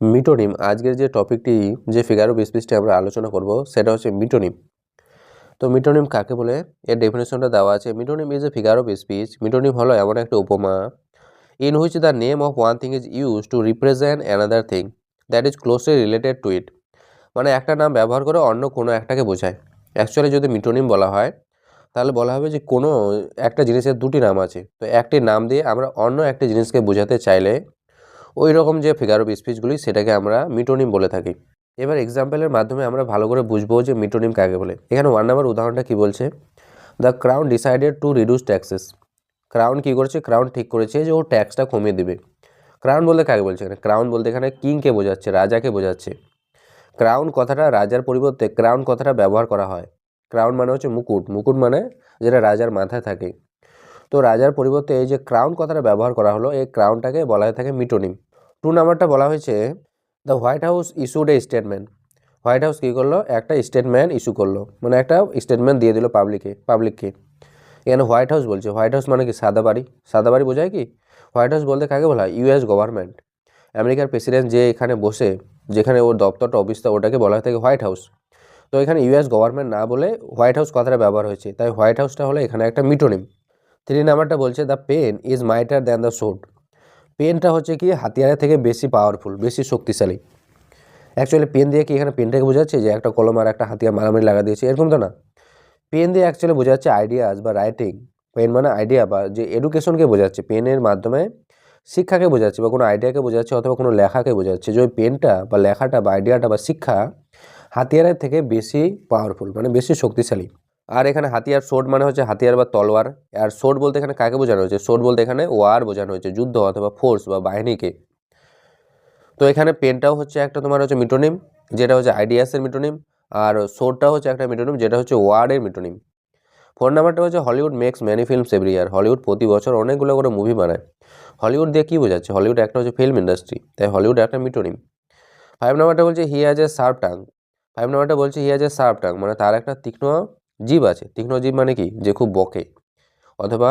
মিটোনিম আজকের যে টপিকটি যে ফিগার অফ স্পিচটি আমরা আলোচনা করব সেটা হচ্ছে মিটোনিম। তো মিটোনিম কাকে বলে এর ডেফিনেশনটা দেওয়া আছে। Metonym is a figure of speech. Metonym হলো এমন একটা উপমা in which the name of one thing is use to represent another thing that is closely related to it. মানে একটা নাম ব্যবহার করে অন্য কোনো একটাকে বোঝায়। অ্যাকচুয়ালি যদি মিটোনিম বলা হয় তাহলে বলা হবে যে কোনো একটা জিনিসের দুটি নাম আছে, তো একটি নাম দিয়ে আমরা অন্য একটি জিনিসকে বোঝাতে চাইলে ওই রকম যে ফিগার অফ স্পিচগুলি সেটাকে আমরা মিটোনিম বলে থাকি। এবার এক্সাম্পলের মাধ্যমে আমরা ভালো করে বুঝবো যে মিটোনিম কাকে বলে। এখানে 1 নম্বর উদাহরণটা কি বলছে, the crown decided to reduce taxes. Crown কী করেছে, ক্রাউন ঠিক করেছে যে ও ট্যাক্সটা কমিয়ে দেবে। ক্রাউন বলতে কাকে বলছে এখানে, ক্রাউন বলতে এখানে কিংকে বোঝাচ্ছে, রাজাকে বোঝাচ্ছে। ক্রাউন কথাটা রাজার পরিবর্তে ক্রাউন কথাটা ব্যবহার করা হয়। ক্রাউন মানে হচ্ছে মুকুট, মুকুট মানে যেটা রাজার মাথায় থাকে। তো রাজার পরিবর্তে এই যে ক্রাউন কথাটা ব্যবহার করা হলো, এই ক্রাউনটাকে বলা হয়ে থাকে মিটোনিম। 2 নাম্বারটা বলা হয়েছে the White House issued a statement. White House কী করলো, একটা স্টেটমেন্ট ইস্যু করলো, মানে একটা স্টেটমেন্ট দিয়ে দিল পাবলিককে। এখানে হোয়াইট হাউস বলছে, হোয়াইট হাউস মানে কি সাদা বাড়ি, সাদা বাড়ি বোঝায় কি। হোয়াইট হাউস বলতে কাকে বলা হয়, ইউএস গভর্নমেন্ট, আমেরিকার প্রেসিডেন্ট যে এখানে বসে, যেখানে ওর দপ্তরটা অফিসটা ওটাকে বলা হয় থাকে হোয়াইট হাউস। তো এখানে ইউএস গভর্নমেন্ট না বলে হোয়াইট হাউস কথাটা ব্যবহার হয়েছে, তাই হোয়াইট হাউসটা হলো এখানে একটা মিটোনিম। 3 নাম্বারটা বলছে the pen is mightier than the sword. পেনটা হচ্ছে কি হাতিয়ারের থেকে বেশি পাওয়ারফুল, বেশি শক্তিশালী। অ্যাকচুয়ালি পেন দিয়ে কি এখানে পেনটাকে বোঝাচ্ছে যে একটা কলম আর একটা হাতিয়ার মারামারি লাগা দিয়েছে, এরকম তো না। পেন দিয়ে অ্যাকচুয়ালি বোঝাচ্ছে আইডিয়াস বা রাইটিং। পেন মানে আইডিয়া বা যে এডুকেশনকে বোঝাচ্ছে, পেনের মাধ্যমে শিক্ষাকে বোঝাচ্ছে বা কোনো আইডিয়াকে বোঝাচ্ছে অথবা কোনো লেখাকে বোঝাচ্ছে, যে ওই পেনটা বা লেখাটা বা আইডিয়াটা বা শিক্ষা হাতিয়ারের থেকে বেশি পাওয়ারফুল, মানে বেশি শক্তিশালী। আর এখানে হাতিয়ার, সোড মানে হচ্ছে হাতিয়ার বা তলোয়ার। আর সোড বলতে এখানে কাকে বোঝানো হয়েছে, সোড বলতে এখানে ওয়ার বোঝানো হয়েছে, যুদ্ধ অথবা ফোর্স বা বাহিনীকে। তো এখানে পেনটাও হচ্ছে একটা তোমার হচ্ছে মিটোনিম, যেটা হচ্ছে আইডিয়াসের মিটোনিম। আর সোডটাও হচ্ছে একটা মিটোনিম, যেটা হচ্ছে ওয়ার্ডের মিটোনিম। 4 নাম্বারটা হচ্ছে Hollywood makes many films every year. Hollywood প্রতি বছর অনেকগুলো করে মুভি বানায়। হলিউড দিয়ে কী বোঝাচ্ছে, হলিউড একটা হচ্ছে ফিল্ম ইন্ডাস্ট্রি, তাই হলিউড একটা মিটোনিম। 5 নাম্বারটা বলছে he has a sharp tongue. 5 নাম্বারটা বলছে he has a sharp tongue, মানে তার একটা তীক্ষ্ণ জিভ আছে। তীক্ষ্ণ জিভ মানে কি, যে খুব বকে অথবা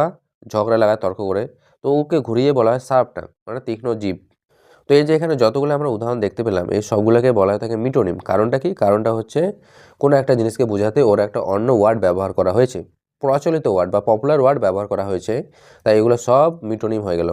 ঝগড়া লাগায় তর্ক করে, তো ওকে ঘুরিয়ে বলা হয় শার্প টাং, মানে তীক্ষ্ণ জিভ। তো এই যে এখানে যতগুলো আমরা উদাহরণ দেখতে পেলাম, এই সবগুলোকে বলা হয়ে থাকে মিটোনিম। কারণটা কি, কারণটা হচ্ছে কোনো একটা জিনিসকে বোঝাতে ওর একটা অন্য ওয়ার্ড ব্যবহার করা হয়েছে, প্রচলিত ওয়ার্ড বা পপুলার ওয়ার্ড ব্যবহার করা হয়েছে, তাই এগুলো সব মিটোনিম হয়ে গেল।